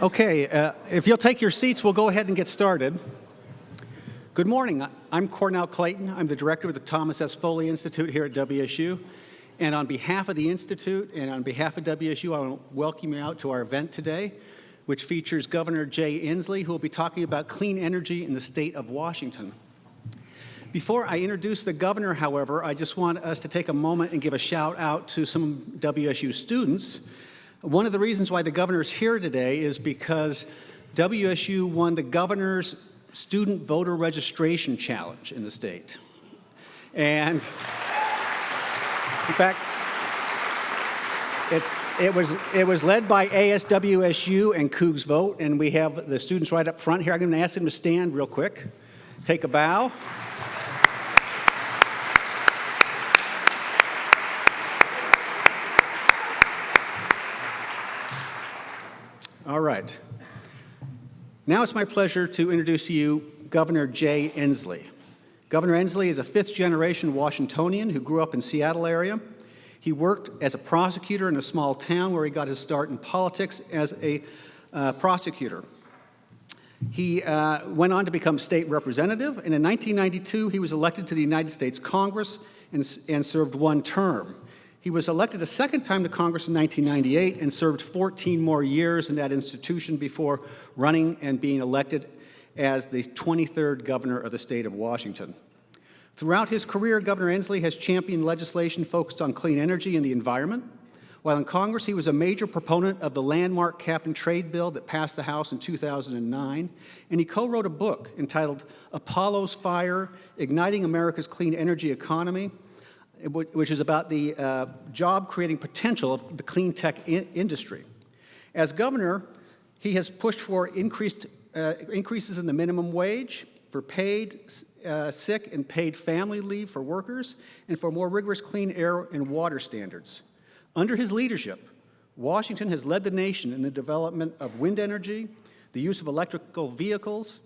Okay, if you'll take your seats, we'll go ahead and get started. Good morning. I'm Cornell Clayton. I'm the director of the Thomas S. Foley Institute here at WSU. And on behalf of the Institute and on behalf of WSU, I want to welcome you out to our event today, which features Governor Jay Inslee, who will be talking about clean energy in the state of Washington. Before I introduce the governor, however, I just want us to take a moment and give a shout out to some WSU students. One of the reasons why the governor's here today is because WSU won the governor's student voter registration challenge in the state. And in fact, it was led by ASWSU and Cougs Vote, and we have the students right up front here. I'm going to ask them to stand real quick, take a bow. All right. Now it's my pleasure to introduce to you Governor Jay Inslee. Governor Inslee is a fifth-generation Washingtonian who grew up in Seattle area. He worked as a prosecutor in a small town where he got his start in politics as a prosecutor. He went on to become state representative, and in 1992 he was elected to the United States Congress and served one term. He was elected a second time to Congress in 1998 and served 14 more years in that institution before running and being elected as the 23rd governor of the state of Washington. Throughout his career, Governor Inslee has championed legislation focused on clean energy and the environment. While in Congress, he was a major proponent of the landmark cap-and-trade bill that passed the House in 2009, and he co-wrote a book entitled Apollo's Fire: Igniting America's Clean Energy Economy, which is about the job-creating potential of the clean tech industry. As governor, he has pushed for increases in the minimum wage, for paid sick and paid family leave for workers, and for more rigorous clean air and water standards. Under his leadership, Washington has led the nation in the development of wind energy, the use of electrical vehicles,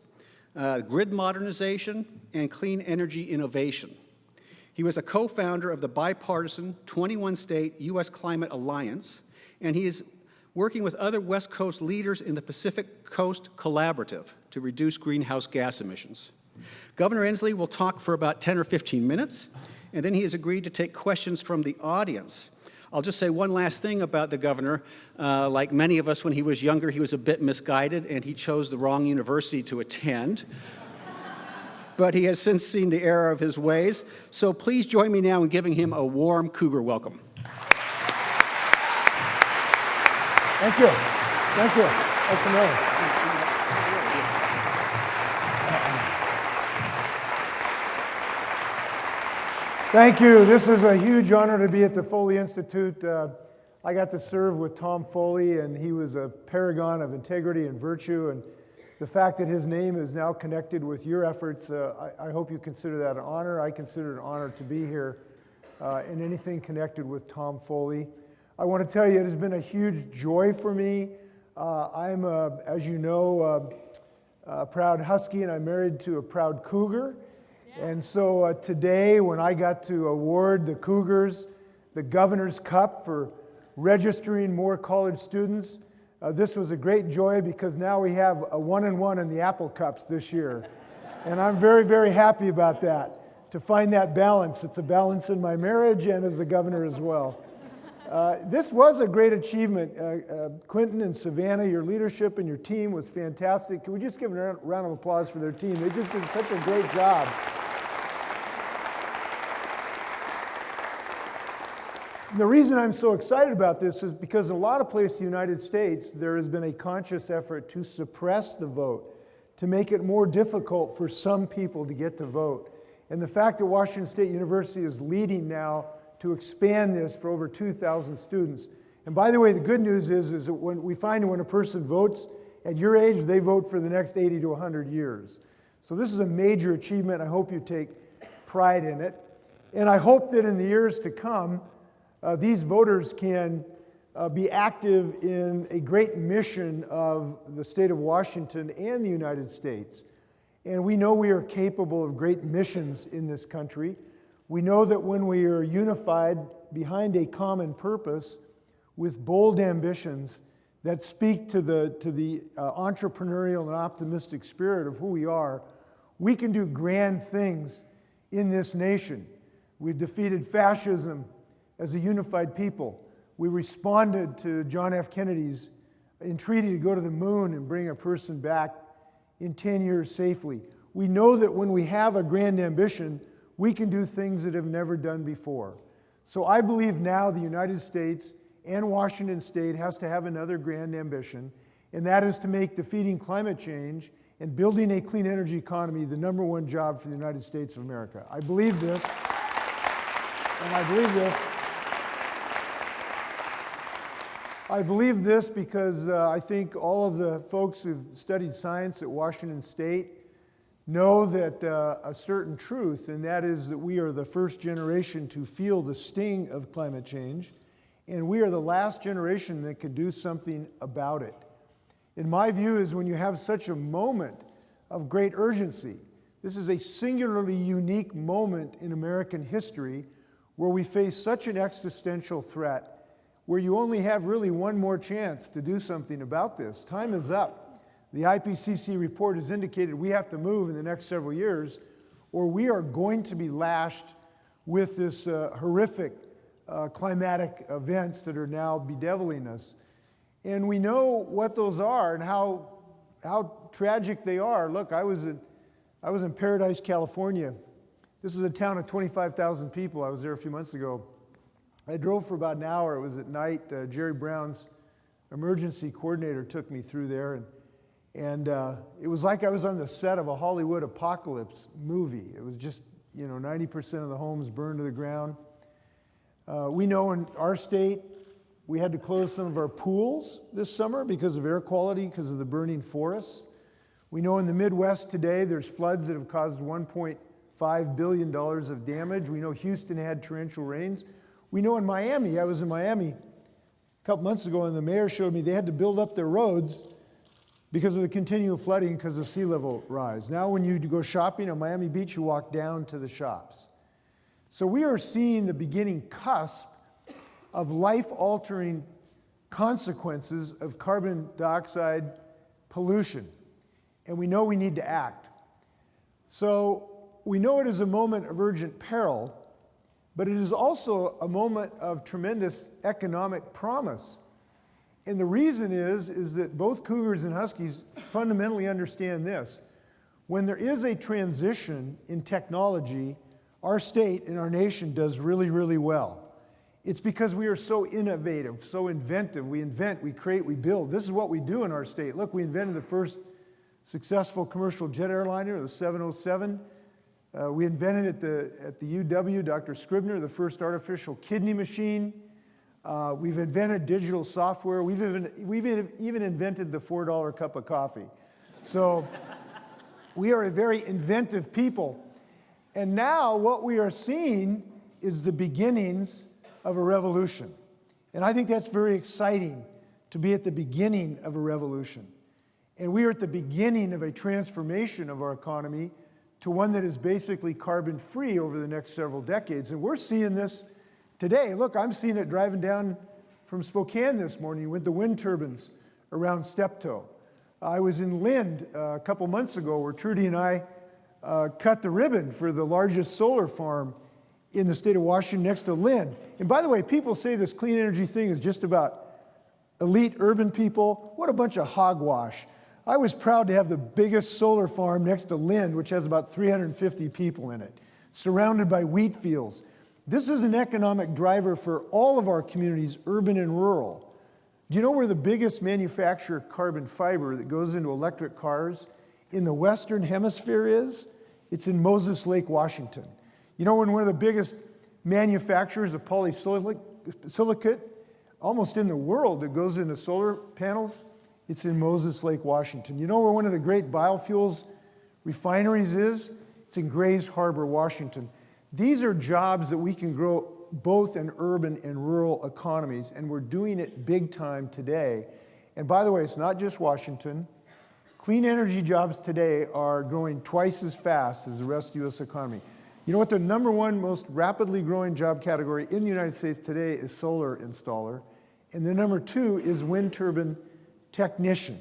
grid modernization, and clean energy innovation. He was a co-founder of the bipartisan 21-state U.S. Climate Alliance, and he is working with other West Coast leaders in the Pacific Coast Collaborative to reduce greenhouse gas emissions. Governor Inslee will talk for about 10 or 15 minutes, and then he has agreed to take questions from the audience. I'll just say one last thing about the governor. Like many of us when he was younger, he was a bit misguided, and he chose the wrong university to attend. But he has since seen the error of his ways. So please join me now in giving him a warm Cougar welcome. Thank you. Thank you. That's amazing. Thank you. This is a huge honor to be at the Foley Institute. I got to serve with Tom Foley, and he was a paragon of integrity and virtue. And the fact that his name is now connected with your efforts, I hope you consider that an honor. I consider it an honor to be here in anything connected with Tom Foley. I want to tell you, it has been a huge joy for me. I'm, as you know, a proud Husky, and I'm married to a proud Cougar. Yeah. And so today, when I got to award the Cougars the Governor's Cup for registering more college students, this was a great joy because now we have a 1-1 in the Apple Cups this year. And I'm very, very happy about that, to find that balance. It's a balance in my marriage and as the governor as well. This was a great achievement. Quentin and Savannah, your leadership and your team was fantastic. Can we just give a round of applause for their team? They just did such a great job. The reason I'm so excited about this is because in a lot of places in the United States, there has been a conscious effort to suppress the vote, to make it more difficult for some people to get to vote. And the fact that Washington State University is leading now to expand this for over 2,000 students. And by the way, the good news is that when we find when a person votes at your age, they vote for the next 80 to 100 years. So this is a major achievement. I hope you take pride in it. And I hope that in the years to come, these voters can be active in a great mission of the state of Washington and the United States. And we know we are capable of great missions in this country. We know that when we are unified behind a common purpose with bold ambitions, that speak to the entrepreneurial and optimistic spirit of who we are, we can do grand things in this nation. We've defeated fascism as a unified people. We responded to John F. Kennedy's entreaty to go to the moon and bring a person back in 10 years safely. We know that when we have a grand ambition, we can do things that have never done before. So I believe now the United States and Washington State has to have another grand ambition, and that is to make defeating climate change and building a clean energy economy the #1 job for the United States of America. I believe this, and I believe this. I believe this because I think all of the folks who've studied science at Washington State know that a certain truth, and that is that we are the first generation to feel the sting of climate change, and we are the last generation that can do something about it. In my view, is when you have such a moment of great urgency, this is a singularly unique moment in American history where we face such an existential threat, where you only have really one more chance to do something about this. Time is up. The IPCC report has indicated we have to move in the next several years, or we are going to be lashed with this horrific climatic events that are now bedeviling us. And we know what those are and how tragic they are. Look, I was in Paradise, California. This is a town of 25,000 people. I was there a few months ago. I drove for about an hour. It was at night. Jerry Brown's emergency coordinator took me through there, and it was like I was on the set of a Hollywood apocalypse movie. It was just, 90% of the homes burned to the ground. We know in our state, we had to close some of our pools this summer because of air quality, because of the burning forests. We know in the Midwest today, there's floods that have caused $1.5 billion of damage. We know Houston had torrential rains. We know in Miami, I was in Miami a couple months ago, and the mayor showed me they had to build up their roads because of the continual flooding because of sea level rise. Now when you go shopping on Miami Beach, you walk down to the shops. So we are seeing the beginning cusp of life-altering consequences of carbon dioxide pollution, and we know we need to act. So we know it is a moment of urgent peril, but it is also a moment of tremendous economic promise. And the reason is that both Cougars and Huskies fundamentally understand this. When there is a transition in technology, our state and our nation does really, really well. It's because we are so innovative, so inventive. We invent, we create, we build. This is what we do in our state. Look, we invented the first successful commercial jet airliner, the 707. We invented at the UW, Dr. Scribner, the first artificial kidney machine. We've invented digital software. We've even invented the $4 cup of coffee. So we are a very inventive people. And now what we are seeing is the beginnings of a revolution. And I think that's very exciting, to be at the beginning of a revolution. And we are at the beginning of a transformation of our economy to one that is basically carbon-free over the next several decades. And we're seeing this today. Look, I'm seeing it driving down from Spokane this morning with the wind turbines around Steptoe. I was in Lind a couple months ago where Trudy and I cut the ribbon for the largest solar farm in the state of Washington next to Lind. And by the way, people say this clean energy thing is just about elite urban people. What a bunch of hogwash. I was proud to have the biggest solar farm next to Lind, which has about 350 people in it, surrounded by wheat fields. This is an economic driver for all of our communities, urban and rural. Do you know where the biggest manufacturer of carbon fiber that goes into electric cars in the Western Hemisphere is? It's in Moses Lake, Washington. You know when one of the biggest manufacturers of polysilicate almost in the world that goes into solar panels? It's in Moses Lake, Washington. You know where one of the great biofuels refineries is? It's in Grays Harbor, Washington. These are jobs that we can grow both in urban and rural economies, and we're doing it big time today. And by the way, it's not just Washington. Clean energy jobs today are growing twice as fast as the rest of the U.S. economy. You know what the #1 most rapidly growing job category in the United States today is? Solar installer. And the #2 is wind turbine technician.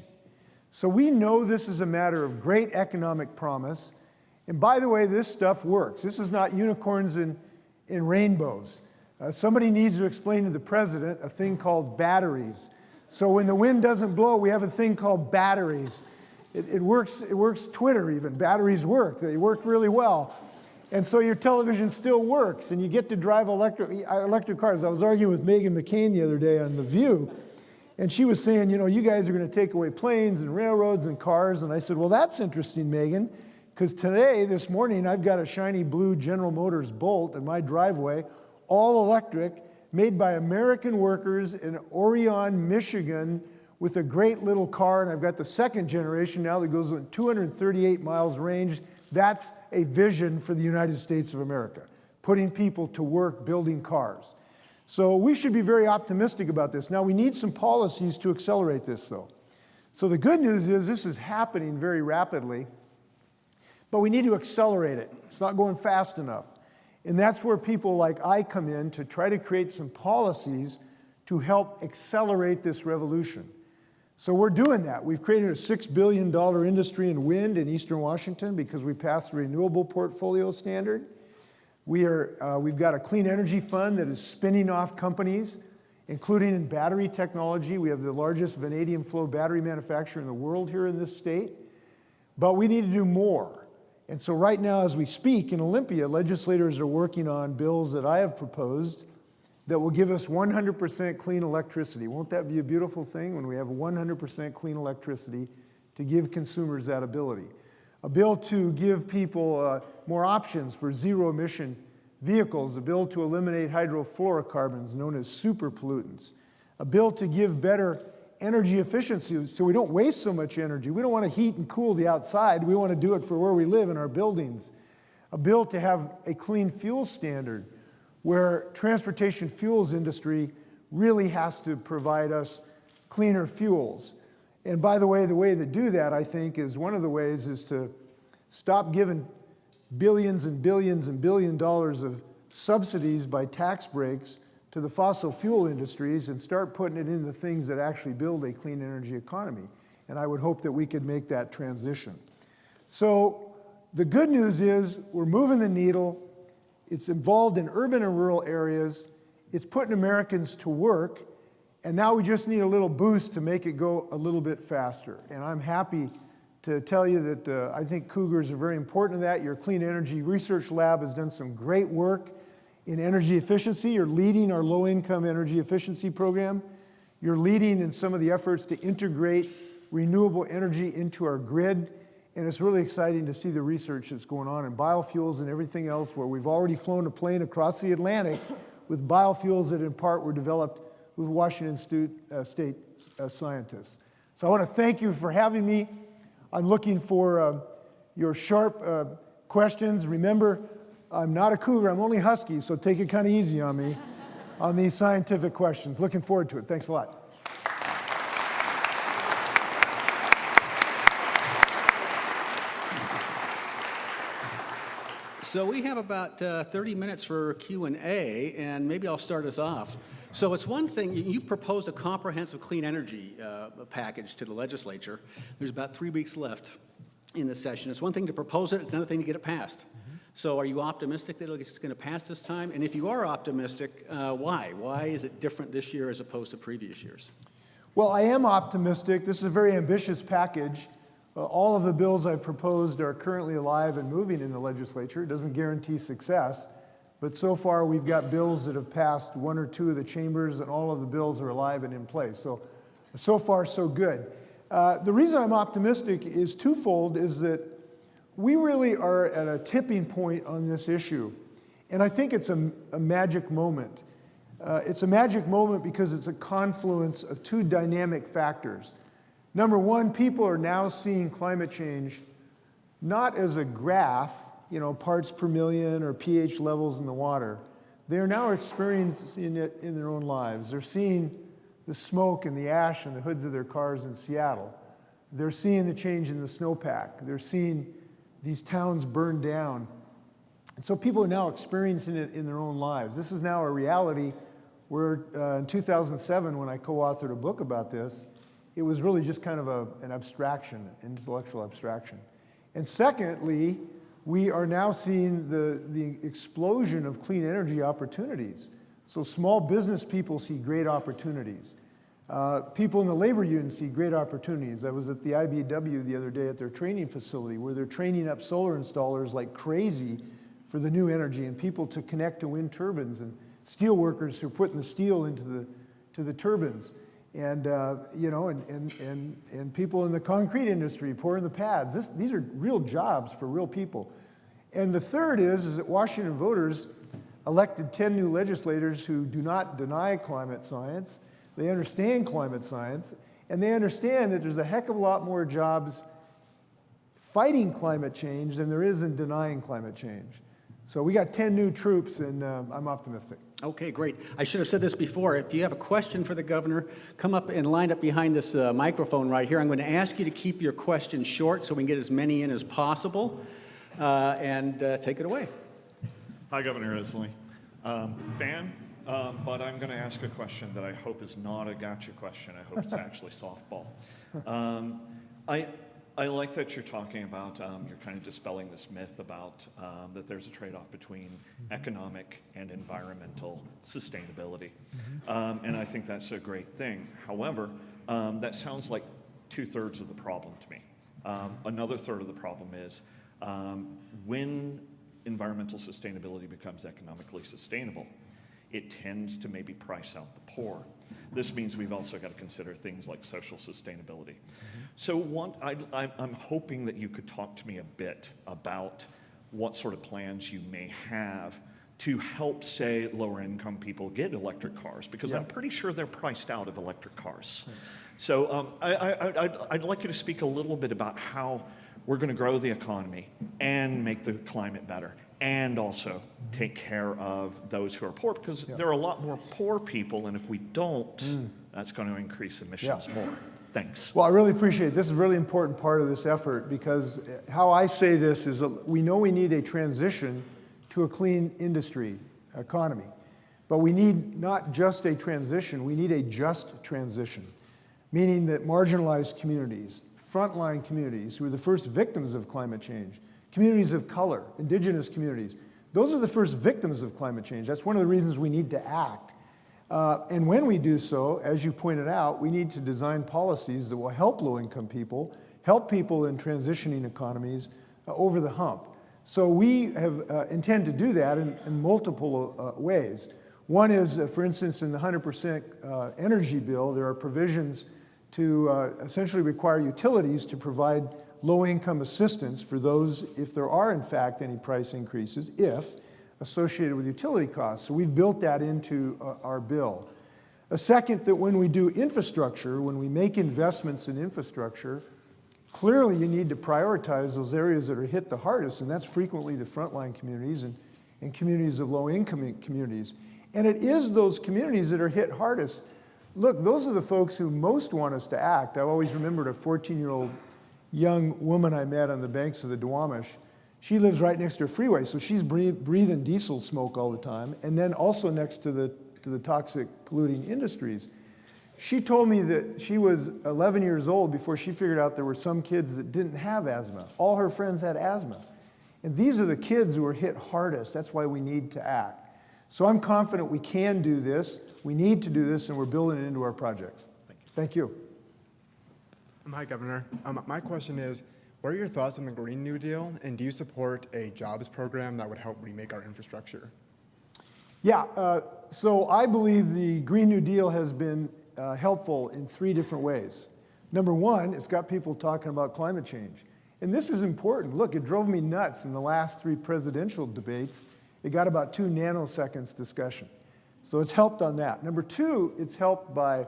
So we know this is a matter of great economic promise. And by the way, this stuff works. This is not unicorns and rainbows. Somebody needs to explain to the president a thing called batteries. So when the wind doesn't blow, we have a thing called batteries. It works Twitter even. Batteries work. They work really well. And so your television still works, and you get to drive electric cars. I was arguing with Megan McCain the other day on The View, and she was saying, you know, you guys are going to take away planes and railroads and cars. And I said, well, that's interesting, Megan, because this morning, I've got a shiny blue General Motors Bolt in my driveway, all electric, made by American workers in Orion, Michigan, with a great little car. And I've got the second generation now that goes on 238 miles range. That's a vision for the United States of America, putting people to work building cars. So we should be very optimistic about this. Now, we need some policies to accelerate this, though. So the good news is this is happening very rapidly, but we need to accelerate it. It's not going fast enough. And that's where people like I come in to try to create some policies to help accelerate this revolution. So we're doing that. We've created a $6 billion industry in wind in Eastern Washington because we passed the renewable portfolio standard. We've got a clean energy fund that is spinning off companies, including in battery technology. We have the largest vanadium flow battery manufacturer in the world here in this state. But we need to do more. And so right now, as we speak in Olympia, legislators are working on bills that I have proposed that will give us 100% clean electricity. Won't that be a beautiful thing when we have 100% clean electricity to give consumers that ability? A bill to give people more options for zero-emission vehicles, a bill to eliminate hydrofluorocarbons known as super pollutants, a bill to give better energy efficiency so we don't waste so much energy. We don't want to heat and cool the outside. We want to do it for where we live in our buildings. A bill to have a clean fuel standard where transportation fuels industry really has to provide us cleaner fuels. And by the way to do that, I think, is one of the ways is to stop giving billions and billions and billion dollars of subsidies by tax breaks to the fossil fuel industries and start putting it into things that actually build a clean energy economy. And I would hope that we could make that transition. So the good news is we're moving the needle. It's involved in urban and rural areas. It's putting Americans to work. And now we just need a little boost to make it go a little bit faster. And I'm happy to tell you that I think Cougars are very important in that. Your Clean Energy Research Lab has done some great work in energy efficiency. You're leading our low-income energy efficiency program. You're leading in some of the efforts to integrate renewable energy into our grid. And it's really exciting to see the research that's going on in biofuels and everything else, where we've already flown a plane across the Atlantic with biofuels that in part were developed with Washington State scientists. So I want to thank you for having me. I'm looking for your sharp questions. Remember, I'm not a cougar, I'm only husky, so take it kind of easy on me on these scientific questions. Looking forward to it. Thanks a lot. So we have about 30 minutes for Q&A, and maybe I'll start us off. So it's one thing, you've proposed a comprehensive clean energy package to the legislature. There's about 3 weeks left in the session. It's one thing to propose it, it's another thing to get it passed. So are you optimistic that it's going to pass this time? And if you are optimistic, why? Why is it different this year as opposed to previous years? Well, I am optimistic. This is a very ambitious package. All of the bills I've proposed are currently alive and moving in the legislature. It doesn't guarantee success, but so far we've got bills that have passed one or two of the chambers, and all of the bills are alive and in place. So far, so good. The reason I'm optimistic is twofold, is that we really are at a tipping point on this issue, and I think it's a magic moment. It's a magic moment because it's a confluence of two dynamic factors. Number one, people are now seeing climate change not as a graph, parts per million or pH levels in the water. They're now experiencing it in their own lives. They're seeing the smoke and the ash in the hoods of their cars in Seattle. They're seeing the change in the snowpack. They're seeing these towns burned down. And so people are now experiencing it in their own lives. This is now a reality where in 2007, when I co-authored a book about this, It was really just kind of an abstraction, intellectual abstraction. And secondly, we are now seeing the explosion of clean energy opportunities. So small business people see great opportunities. People in the labor union see great opportunities. I was at the IBEW the other day at their training facility where they're training up solar installers like crazy for the new energy and people to connect to wind turbines and steel workers who are putting the steel into the turbines. And and people in the concrete industry pouring the pads. These are real jobs for real people. And the third is that Washington voters elected 10 new legislators who do not deny climate science. They understand climate science, and they understand that there's a heck of a lot more jobs fighting climate change than there is in denying climate change. So we got 10 new troops, and I'm optimistic. Okay, great. I should have said this before. If you have a question for the governor, come up and line up behind this microphone right here. I'm going to ask you to keep your questions short so we can get as many in as possible. And take it away. Hi, Governor Inslee. Fan, but I'm going to ask a question that I hope is not a gotcha question. I hope it's actually softball. I like that you're talking about, you're kind of dispelling this myth about that there's a trade-off between economic and environmental sustainability. And I think that's a great thing. However, that sounds like 2/3 of the problem to me. Another third of the problem is when environmental sustainability becomes economically sustainable, it tends to maybe price out the poor. This means we've also got to consider things like social sustainability. So I'm hoping that you could talk to me a bit about what sort of plans you may have to help, say, lower income people get electric cars, because I'm pretty sure they're priced out of electric cars. So I'd like you to speak a little bit about how we're going to grow the economy and make the climate better, and also take care of those who are poor, because there are a lot more poor people, and if we don't, that's going to increase emissions more. Thanks. Well, I really appreciate it. This is a really important part of this effort, because how I say this is that we know we need a transition to a clean industry economy, but we need not just a transition, we need a just transition, meaning that marginalized communities, frontline communities who are the first victims of climate change, communities of color, indigenous communities, those are the first victims of climate change. That's one of the reasons we need to act. And when we do so, as you pointed out, we need to design policies that will help low-income people, help people in transitioning economies over the hump. So we have intend to do that in multiple ways. One is, for instance, in the 100% energy bill, there are provisions to essentially require utilities to provide low-income assistance for those, if there are in fact any price increases, associated with utility costs. So we've built that into our bill. A second, that when we do infrastructure, when we make investments in infrastructure, clearly you need to prioritize those areas that are hit the hardest, and that's frequently the frontline communities and communities of low-income communities. And it is those communities that are hit hardest. Look, those are the folks who most want us to act. I've always remembered a 14-year-old young woman I met on the banks of the Duwamish. She lives right next to a freeway, so she's breathing diesel smoke all the time, and then also next to the toxic polluting industries. She told me that she was 11 years old before she figured out there were some kids that didn't have asthma. All her friends had asthma. And these are the kids who are hit hardest. That's why we need to act. So I'm confident we can do this. We need to do this, and we're building it into our projects. Thank you. Hi, Governor. My question is, what are your thoughts on the Green New Deal, and do you support a jobs program that would help remake our infrastructure? Yeah, so I believe the Green New Deal has been helpful in 3 different ways. Number one, it's got people talking about climate change. And this is important. Look, it drove me nuts in the last 3 presidential debates. It got about 2 nanoseconds discussion. So it's helped on that. Number 2, it's helped by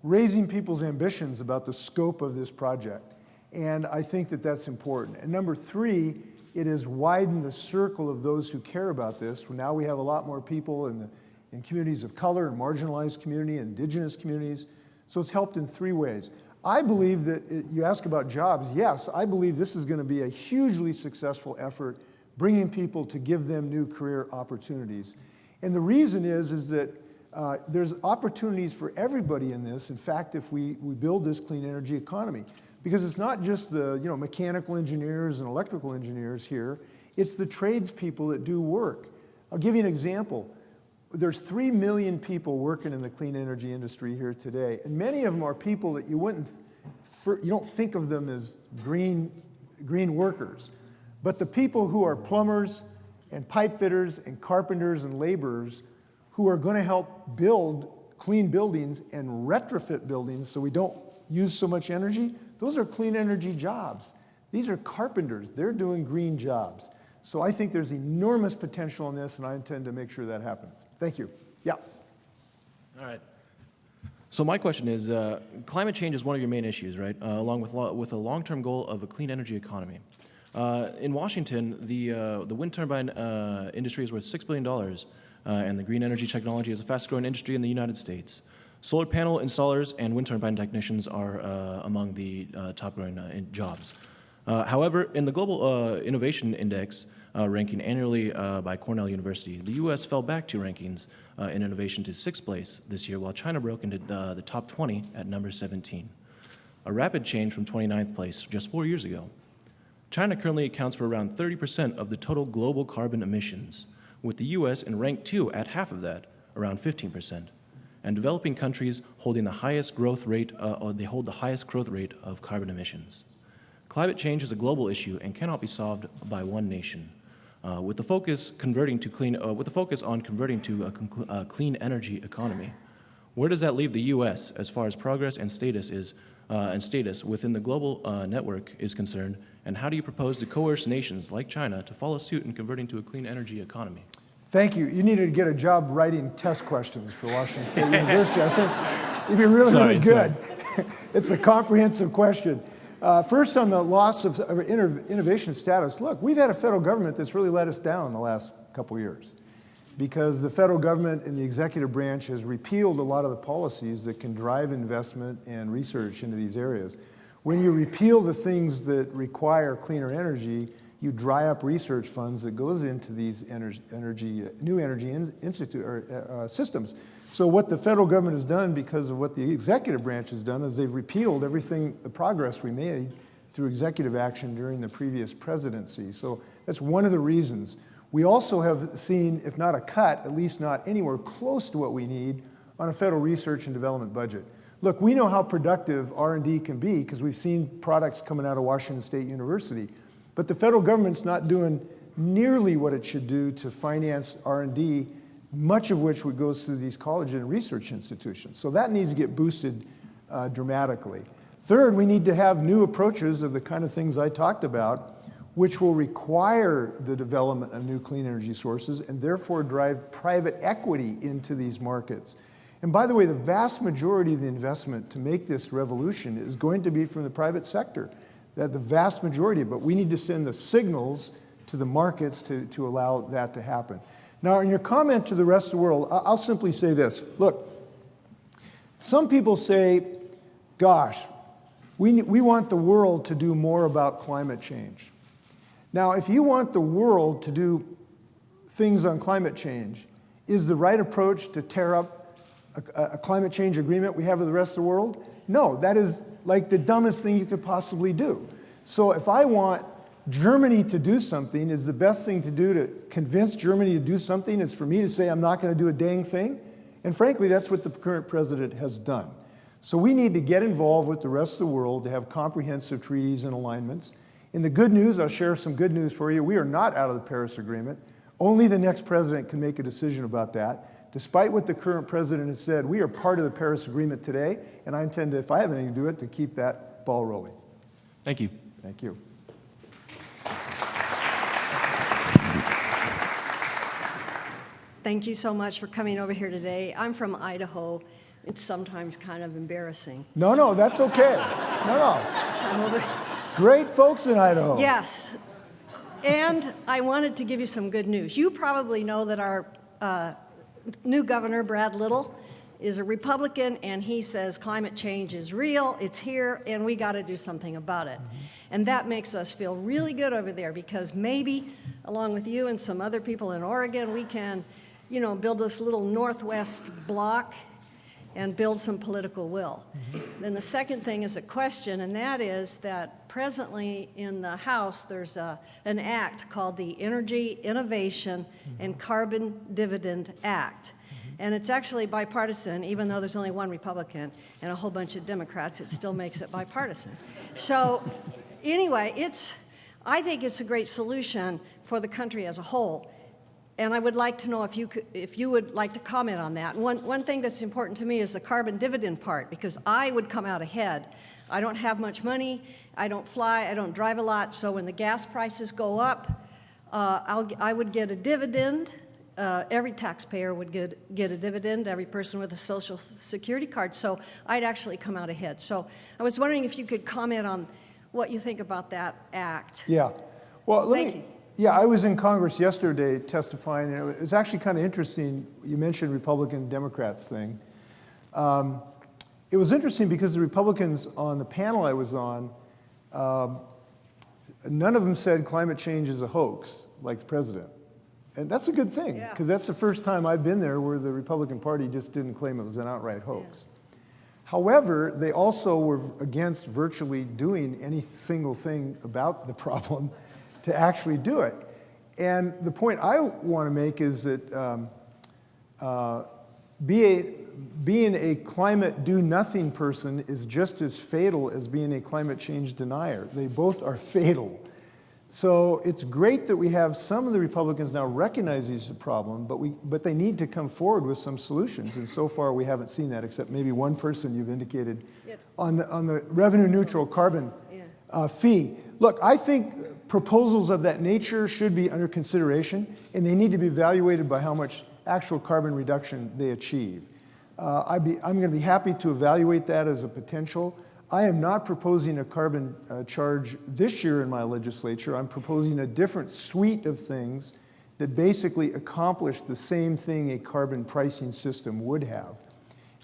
raising people's ambitions about the scope of this project. And I think that that's important. And number 3, it has widened the circle of those who care about this. Now we have a lot more people in communities of color and marginalized community, indigenous communities. So it's helped in 3 ways. I believe that, you ask about jobs, yes, I believe this is going to be a hugely successful effort, bringing people to give them new career opportunities. And the reason is that There's opportunities for everybody in this. In fact, if we build this clean energy economy, because it's not just the mechanical engineers and electrical engineers here, it's the tradespeople that do work. I'll give you an example. There's 3 million people working in the clean energy industry here today, and many of them are people that you don't think of them as green workers. But the people who are plumbers and pipe fitters and carpenters and laborers who are going to help build clean buildings and retrofit buildings so we don't use so much energy, those are clean energy jobs. These are carpenters. They're doing green jobs. So I think there's enormous potential in this, and I intend to make sure that happens. Thank you. Yeah. All right. So my question is, climate change is one of your main issues, right? Along with a long-term goal of a clean energy economy. In Washington, the wind turbine industry is worth $6 billion, and the green energy technology is the fastest-growing industry in the United States. Solar panel installers and wind turbine technicians are among the top-growing jobs. However, in the Global Innovation Index ranking annually by Cornell University, the U.S. fell back 2 rankings in innovation to 6th place this year, while China broke into the top 20 at number 17. A rapid change from 29th place just 4 years ago. China currently accounts for around 30% of the total global carbon emissions, with the U.S. in rank 2 at half of that, around 15%. And developing countries holding the highest growth rate, they hold the highest growth rate of carbon emissions. Climate change is a global issue and cannot be solved by one nation. With the focus on converting to a clean energy economy, where does that leave the U.S. as far as progress and status within the global network is concerned? And how do you propose to coerce nations like China to follow suit in converting to a clean energy economy? Thank you. You needed to get a job writing test questions for Washington State University. I think you'd be really good. It's a comprehensive question. First, on the loss of innovation status, look, we've had a federal government that's really let us down the last couple years because the federal government and the executive branch has repealed a lot of the policies that can drive investment and research into these areas. When you repeal the things that require cleaner energy, you dry up research funds that goes into these new energy systems. So what the federal government has done because of what the executive branch has done is they've repealed everything, the progress we made through executive action during the previous presidency. So that's one of the reasons. We also have seen, if not a cut, at least not anywhere close to what we need on a federal research and development budget. Look, we know how productive R&D can be because we've seen products coming out of Washington State University. But the federal government's not doing nearly what it should do to finance R&D, much of which goes through these college and research institutions. So that needs to get boosted dramatically. Third, we need to have new approaches of the kind of things I talked about, which will require the development of new clean energy sources and therefore drive private equity into these markets. And by the way, the vast majority of the investment to make this revolution is going to be from the private sector. That the vast majority, but we need to send the signals to the markets to allow that to happen. Now, in your comment to the rest of the world, I'll simply say this. Look, some people say, gosh, we want the world to do more about climate change. Now, if you want the world to do things on climate change, is the right approach to tear up a climate change agreement we have with the rest of the world? No, that is like the dumbest thing you could possibly do. So if I want Germany to do something, is the best thing to do to convince Germany to do something is for me to say I'm not going to do a dang thing? And frankly, that's what the current president has done. So we need to get involved with the rest of the world to have comprehensive treaties and alignments. In the good news, I'll share some good news for you. We are not out of the Paris Agreement. Only the next president can make a decision about that. Despite what the current president has said, we are part of the Paris Agreement today, and I intend to, if I have anything to do it, to keep that ball rolling. Thank you. Thank you. Thank you so much for coming over here today. I'm from Idaho. It's sometimes kind of embarrassing. No, that's okay. No. I'm over. Great folks in Idaho. Yes. And I wanted to give you some good news. You probably know that our new governor, Brad Little, is a Republican, and he says climate change is real, it's here, and we got to do something about it. And that makes us feel really good over there because maybe, along with you and some other people in Oregon, we can build this little northwest block and build some political will. Then the second thing is a question, and that is that presently in the House, there's an act called the Energy Innovation and Carbon Dividend Act. And it's actually bipartisan, even though there's only one Republican and a whole bunch of Democrats, it still makes it bipartisan. So anyway, I think it's a great solution for the country as a whole. And I would like to know if you would like to comment on that. One thing that's important to me is the carbon dividend part, because I would come out ahead. I don't have much money, I don't fly, I don't drive a lot, so when the gas prices go up, I would get a dividend. Every taxpayer would get a dividend, every person with a Social Security card, so I'd actually come out ahead. So I was wondering if you could comment on what you think about that act. Yeah. Well, Thank you. Yeah, I was in Congress yesterday testifying, and it was actually kind of interesting. You mentioned Republican-Democrats thing. It was interesting because the Republicans on the panel I was on, none of them said climate change is a hoax, like the president. And that's a good thing, because that's the first time I've been there where the Republican Party just didn't claim it was an outright hoax. However, they also were against virtually doing any single thing about the problem to actually do it. And the point I want to make is that being a climate do-nothing person is just as fatal as being a climate change denier. They both are fatal. So it's great that we have some of the Republicans now recognize this is a problem, but they need to come forward with some solutions. And so far we haven't seen that, except maybe one person you've indicated on the revenue-neutral carbon fee. Look, I think proposals of that nature should be under consideration, and they need to be evaluated by how much actual carbon reduction they achieve. I'm going to be happy to evaluate that as a potential. I am not proposing a carbon charge this year in my legislature. I'm proposing a different suite of things that basically accomplish the same thing a carbon pricing system would have.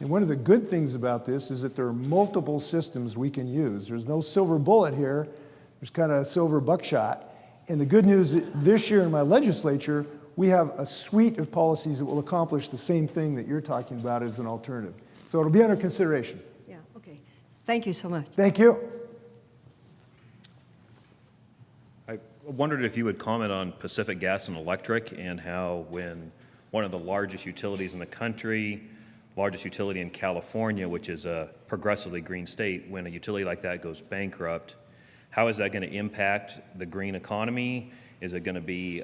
And one of the good things about this is that there are multiple systems we can use. There's no silver bullet here. There's kind of a silver buckshot. And the good news is this year in my legislature, we have a suite of policies that will accomplish the same thing that you're talking about as an alternative. So it'll be under consideration. Yeah, okay. Thank you so much. Thank you. I wondered if you would comment on Pacific Gas and Electric and how when one of the largest utilities in the country, largest utility in California, which is a progressively green state, when a utility like that goes bankrupt, how is that going to impact the green economy? Is it going to be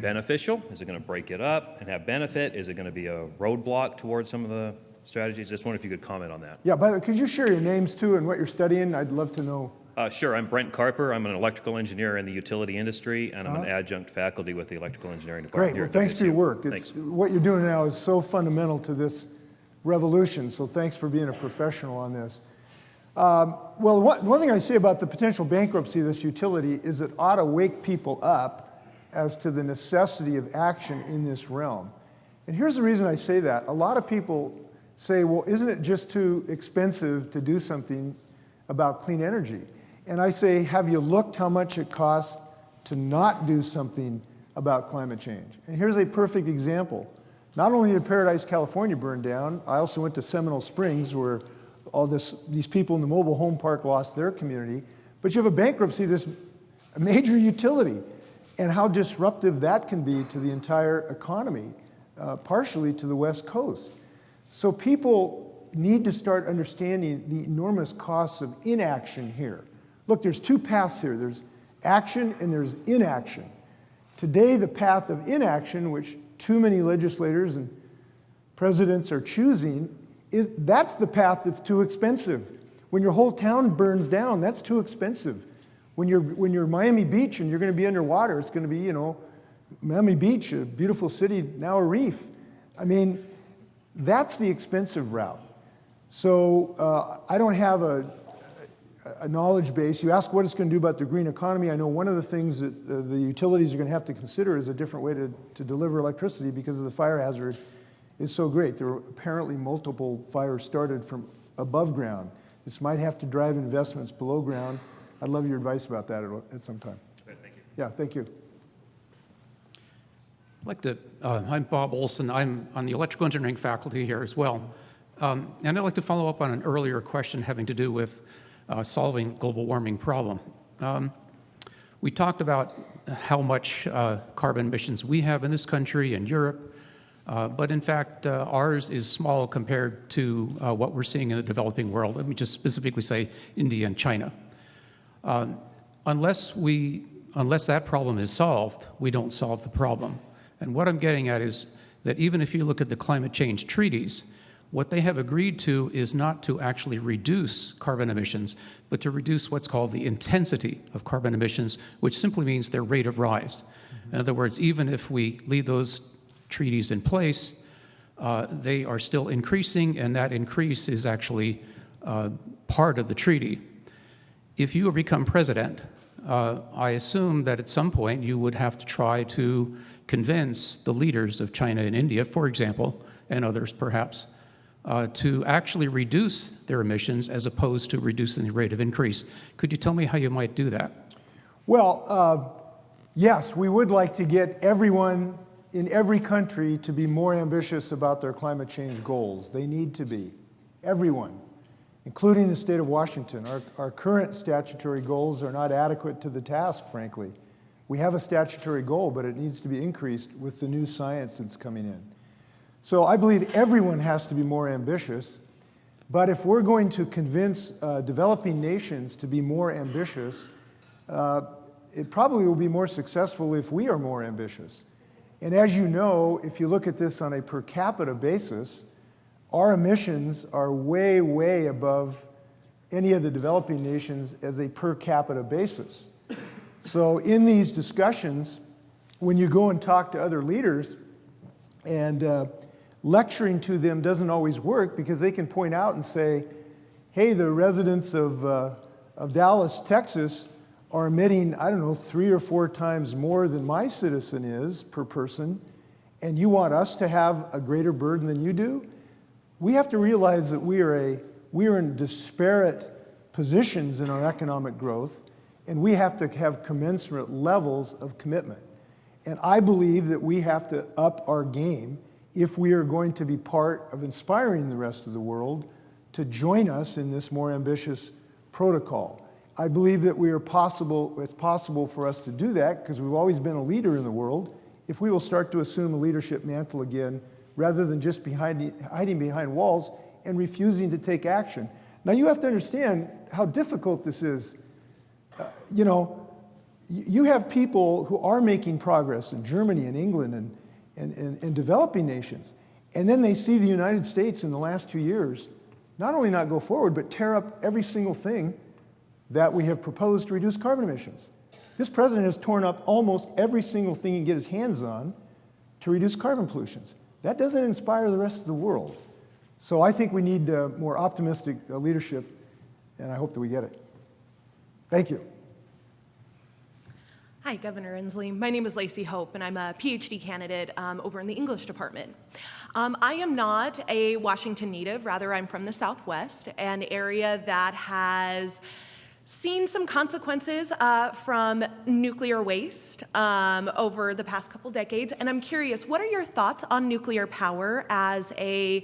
beneficial? Is it going to break it up and have benefit? Is it going to be a roadblock towards some of the strategies? Just wonder if you could comment on that. Yeah, by the way, could you share your names too and what you're studying? I'd love to know. Sure, I'm Brent Carper. I'm an electrical engineer in the utility industry, and I'm an adjunct faculty with the electrical engineering department. Great, here well at thanks for your WSU. work. Thanks. What you're doing now is so fundamental to this revolution, so thanks for being a professional on this. Well, one thing I say about the potential bankruptcy of this utility is it ought to wake people up as to the necessity of action in this realm. And here's the reason I say that. A lot of people say, well, isn't it just too expensive to do something about clean energy? And I say, have you looked how much it costs to not do something about climate change? And here's a perfect example. Not only did Paradise, California burn down, I also went to Seminole Springs where these people in the mobile home park lost their community, but you have a bankruptcy of this major utility and how disruptive that can be to the entire economy, partially to the West Coast. So people need to start understanding the enormous costs of inaction here. Look, there's two paths here. There's action and there's inaction. Today, the path of inaction, which too many legislators and presidents are choosing, that's the path that's too expensive. When your whole town burns down, that's too expensive. When you're Miami Beach and you're going to be underwater, it's going to be, Miami Beach, a beautiful city, now a reef. I mean, that's the expensive route. So I don't have a knowledge base. You ask what it's going to do about the green economy. I know one of the things that the utilities are going to have to consider is a different way to deliver electricity because of the fire hazard is so great. There were apparently multiple fires started from above ground. This might have to drive investments below ground. I'd love your advice about that at some time. Thank you. Yeah, thank you. I'm Bob Olson. I'm on the electrical engineering faculty here as well. And I'd like to follow up on an earlier question having to do with solving global warming problem. We talked about how much carbon emissions we have in this country and Europe, but in fact, ours is small compared to what we're seeing in the developing world. Let me just specifically say India and China. Unless that problem is solved, we don't solve the problem. And what I'm getting at is that even if you look at the climate change treaties, what they have agreed to is not to actually reduce carbon emissions, but to reduce what's called the intensity of carbon emissions, which simply means their rate of rise. In other words, even if we leave those treaties in place, they are still increasing, and that increase is actually part of the treaty. If you become president, I assume that at some point you would have to try to convince the leaders of China and India, for example, and others perhaps, to actually reduce their emissions as opposed to reducing the rate of increase. Could you tell me how you might do that? Well, yes, we would like to get everyone in every country to be more ambitious about their climate change goals. They need to be, everyone, including the state of Washington. Our current statutory goals are not adequate to the task, frankly. We have a statutory goal, but it needs to be increased with the new science that's coming in. So I believe everyone has to be more ambitious, but if we're going to convince developing nations to be more ambitious, it probably will be more successful if we are more ambitious. And as you know, if you look at this on a per capita basis, our emissions are way, way above any of the developing nations as a per capita basis. So in these discussions, when you go and talk to other leaders, and lecturing to them doesn't always work because they can point out and say, hey, the residents of Dallas, Texas are emitting, I don't know, 3 or 4 times more than my citizen is per person, and you want us to have a greater burden than you do? We have to realize that we are in disparate positions in our economic growth, and we have to have commensurate levels of commitment. And I believe that we have to up our game if we are going to be part of inspiring the rest of the world to join us in this more ambitious protocol. I believe that it's possible for us to do that because we've always been a leader in the world if we will start to assume a leadership mantle again rather than just hiding behind walls and refusing to take action. Now you have to understand how difficult this is. You have people who are making progress in Germany and England and developing nations, and then they see the United States in the last 2 years not only not go forward, but tear up every single thing that we have proposed to reduce carbon emissions. This president has torn up almost every single thing he can get his hands on to reduce carbon pollutions. That doesn't inspire the rest of the world. So I think we need more optimistic leadership, and I hope that we get it. Thank you. Hi, Governor Inslee. My name is Lacey Hope, and I'm a PhD candidate over in the English department. I am not a Washington native. Rather, I'm from the Southwest, an area that has seen some consequences from nuclear waste over the past couple decades. And I'm curious, what are your thoughts on nuclear power as a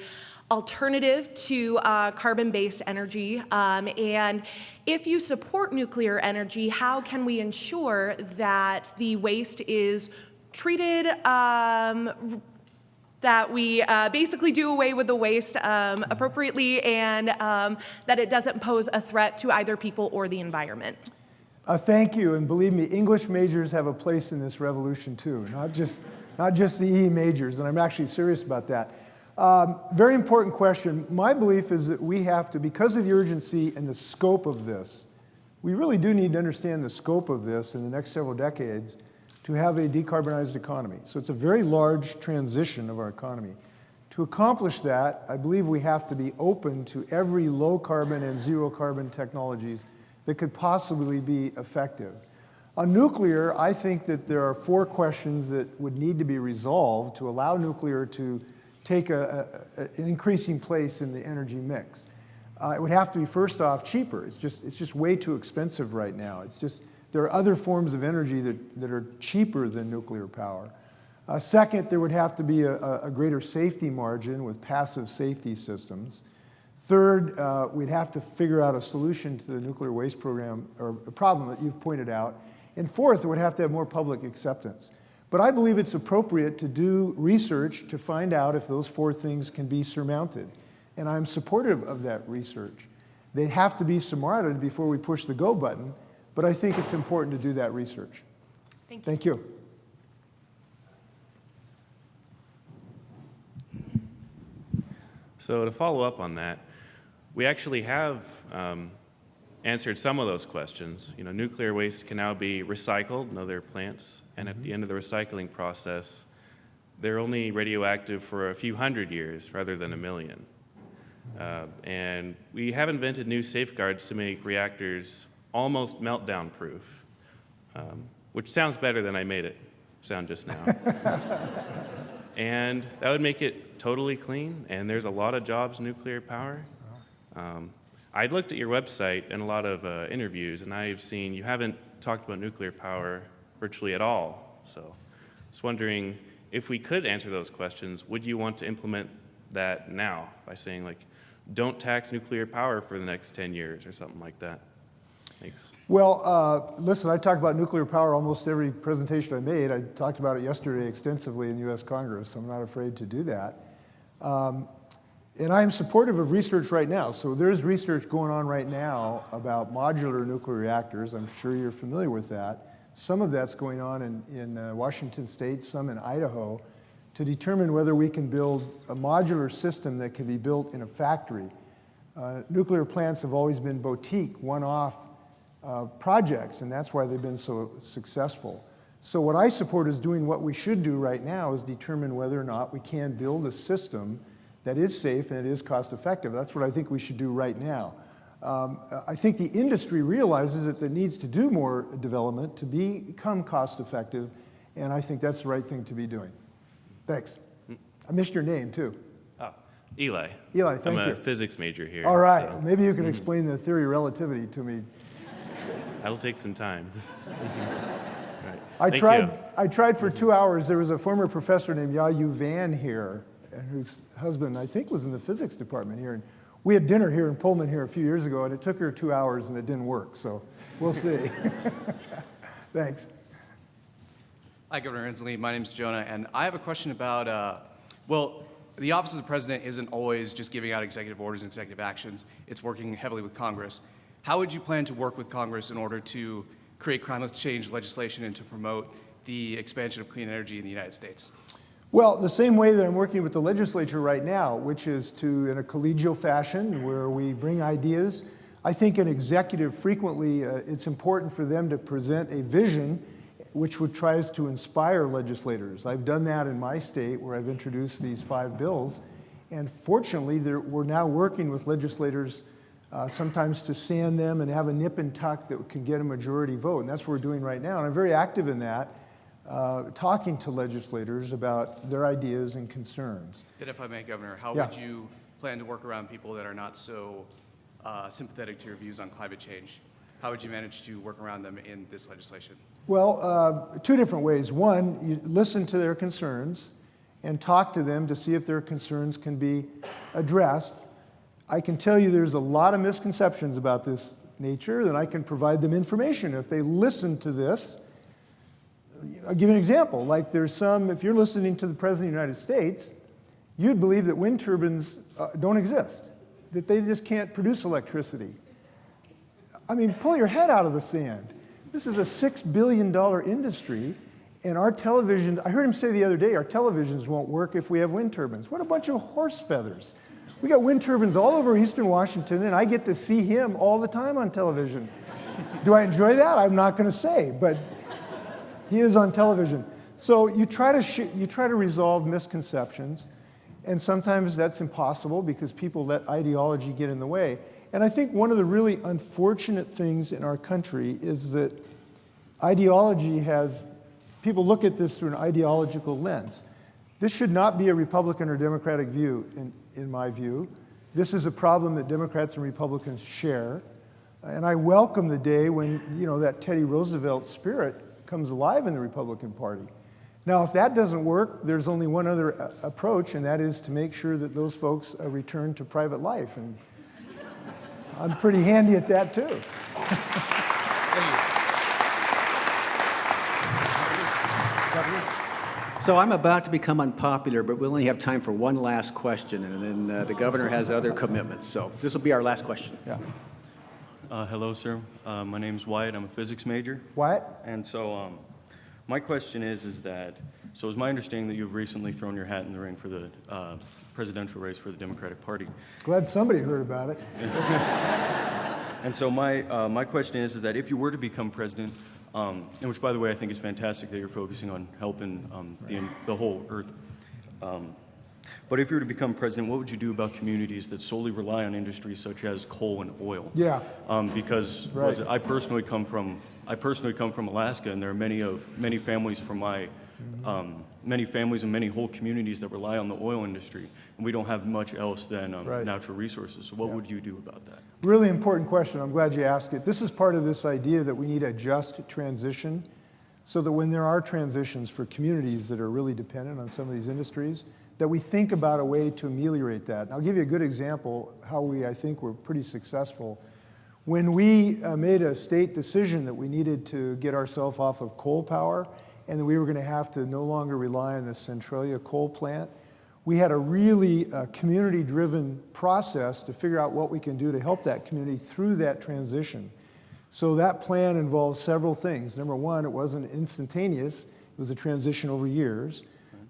alternative to carbon-based energy? And if you support nuclear energy, how can we ensure that the waste is treated, that we basically do away with the waste appropriately, and that it doesn't pose a threat to either people or the environment? Thank you, and believe me, English majors have a place in this revolution too, not just the E majors, and I'm actually serious about that. Very important question. My belief is that we have to, because of the urgency and the scope of this, we really do need to understand the scope of this in the next several decades to have a decarbonized economy. So it's a very large transition of our economy. To accomplish that, I believe we have to be open to every low carbon and zero carbon technologies that could possibly be effective. On nuclear, I think that there are 4 questions that would need to be resolved to allow nuclear to take an increasing place in the energy mix. It would have to be, first off, cheaper. It's just way too expensive right now. There are other forms of energy that are cheaper than nuclear power. Second, there would have to be a greater safety margin with passive safety systems. Third, we'd have to figure out a solution to the nuclear waste program, or a problem that you've pointed out. And fourth, it would have to have more public acceptance. But I believe it's appropriate to do research to find out if those four things can be surmounted. And I'm supportive of that research. They have to be surmounted before we push the go button, but I think it's important to do that research. Thank you. Thank you. So to follow up on that, we actually have answered some of those questions. You know, nuclear waste can now be recycled in other plants, and at the end of the recycling process, they're only radioactive for a few hundred years rather than a million. And we have invented new safeguards to make reactors almost meltdown proof, which sounds better than I made it sound just now. And that would make it totally clean, and there's a lot of jobs in nuclear power. I looked at your website and a lot of interviews, and I've seen you haven't talked about nuclear power virtually at all. So I was wondering, if we could answer those questions, would you want to implement that now by saying, like, don't tax nuclear power for the next 10 years or something like that? Thanks. Well, listen, I talk about nuclear power almost every presentation I made. I talked about it yesterday extensively in the US Congress, so I'm not afraid to do that. And I'm supportive of research right now. So there's research going on right now about modular nuclear reactors. I'm sure you're familiar with that. Some of that's going on in Washington State, some in Idaho, to determine whether we can build a modular system that can be built in a factory. Nuclear plants have always been boutique, one-off projects, and that's why they've been so successful. So what I support is doing what we should do right now, is determine whether or not we can build a system that is safe and it is cost effective. That's what I think we should do right now. I think the industry realizes that it needs to do more development to become cost effective, and I think that's the right thing to be doing. Thanks. I missed your name too. Oh, Eli. Eli, thank you. I'm a physics major here. All right, so maybe you can explain the theory of relativity to me. that'll take some time. I Thank tried for 2 hours. There was a former professor named Yayu Van here, whose husband, I think, was in the physics department here. And we had dinner here in Pullman here a few years ago, and it took her 2 hours, and it didn't work. So we'll see. Thanks. Hi, Governor Inslee. My name's Jonah, and I have a question about, well, the Office of the President isn't always just giving out executive orders and executive actions. It's working heavily with Congress. How would you plan to work with Congress in order to create climate change legislation and to promote the expansion of clean energy in the United States? Well, the same way that I'm working with the legislature right now, which is to, in a collegial fashion, where we bring ideas. I think an executive frequently, it's important for them to present a vision which tries to inspire legislators. I've done that in my state where I've introduced these 5 bills. And fortunately, we're now working with legislators sometimes to sand them and have a nip and tuck that can get a majority vote. And that's what we're doing right now. And I'm very active in that, talking to legislators about their ideas and concerns. And if I may, Governor, how Yeah. would you plan to work around people that are not so sympathetic to your views on climate change? How would you manage to work around them in this legislation? Well, 2 different ways. One, you listen to their concerns and talk to them to see if their concerns can be addressed. I can tell you there's a lot of misconceptions about this nature, and I can provide them information. If they listen to this, I'll give you an example. Like there's some, if you're listening to the President of the United States, you'd believe that wind turbines don't exist, that they just can't produce electricity. I mean, pull your head out of the sand. This is a $6 billion industry, and our television, I heard him say the other day, our televisions won't work if we have wind turbines. What a bunch of horse feathers. We got wind turbines all over Eastern Washington, and I get to see him all the time on television. Do I enjoy that? I'm not going to say, but he is on television. So you try to resolve misconceptions, and sometimes that's impossible because people let ideology get in the way. And I think one of the really unfortunate things in our country is that ideology people look at this through an ideological lens. This should not be a Republican or Democratic view, in my view. This is a problem that Democrats and Republicans share. And I welcome the day when, that Teddy Roosevelt spirit comes alive in the Republican Party. Now, if that doesn't work, there's only one other approach, and that is to make sure that those folks return to private life. And I'm pretty handy at that, too. So I'm about to become unpopular, but we only have time for one last question, and then the governor has other commitments. So this will be our last question. Yeah. Hello, sir. My name's Wyatt. I'm a physics major. Wyatt? And so my question is that, so it's my understanding that you've recently thrown your hat in the ring for the presidential race for the Democratic Party. Glad somebody heard about it. And so my question is that if you were to become president, and which, by the way, I think is fantastic that you're focusing on helping the whole earth. But if you were to become president, what would you do about communities that solely rely on industries such as coal and oil? Yeah. Because Right. I personally come from Alaska, and there are many families from many families and many whole communities that rely on the oil industry, and we don't have much else than Right. natural resources. So what would you do about that? Really important question. I'm glad you asked it. This is part of this idea that we need a just transition so that when there are transitions for communities that are really dependent on some of these industries, that we think about a way to ameliorate that. And I'll give you a good example how I think were pretty successful. When we made a state decision that we needed to get ourselves off of coal power and that we were going to have to no longer rely on the Centralia coal plant, we had a really community-driven process to figure out what we can do to help that community through that transition. So that plan involved several things. Number one, it wasn't instantaneous. It was a transition over years.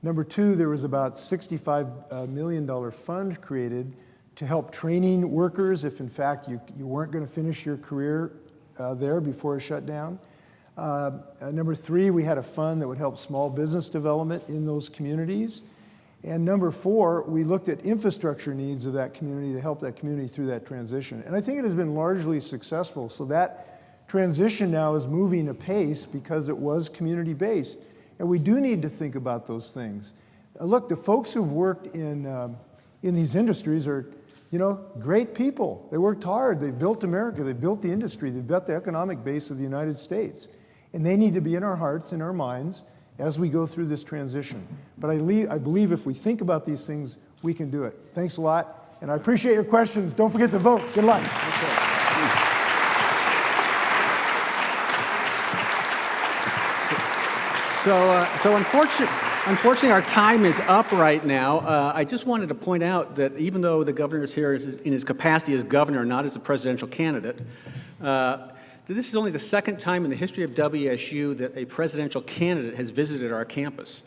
Number two, there was about $65 million fund created to help training workers if, in fact, you weren't going to finish your career there before it shut down. Number three, we had a fund that would help small business development in those communities. And number four, we looked at infrastructure needs of that community to help that community through that transition. And I think it has been largely successful. So that transition now is moving apace because it was community-based. And we do need to think about those things. Look, the folks who've worked in these industries are, great people. They worked hard. They built America. They built the industry. They built the economic base of the United States. And they need to be in our hearts, in our minds, as we go through this transition. But I believe if we think about these things, we can do it. Thanks a lot, and I appreciate your questions. Don't forget to vote. Good luck. So unfortunately, our time is up right now. I just wanted to point out that even though the governor is here in his capacity as governor, not as a presidential candidate, this is only the second time in the history of WSU that a presidential candidate has visited our campus.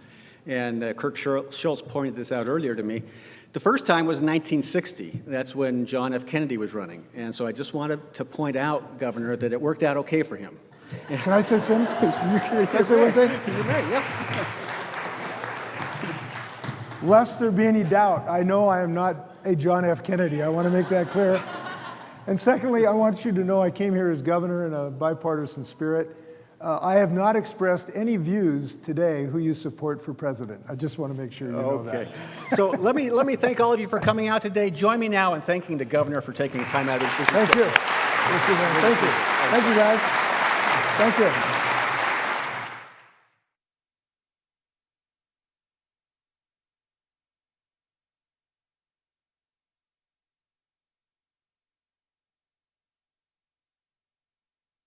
And Kirk Schultz pointed this out earlier to me. The first time was in 1960. That's when John F. Kennedy was running. And so I just wanted to point out, Governor, that it worked out okay for him. Can I say something? Can I say one thing? You may, yeah. Lest there be any doubt, I know I am not a John F. Kennedy. I want to make that clear. And secondly, I want you to know I came here as governor in a bipartisan spirit. I have not expressed any views today who you support for president. I just want to make sure you know that. Okay. So let me thank all of you for coming out today. Join me now in thanking the governor for taking time out of his business. Thank you. Thank you. Thank you, guys. Thank you.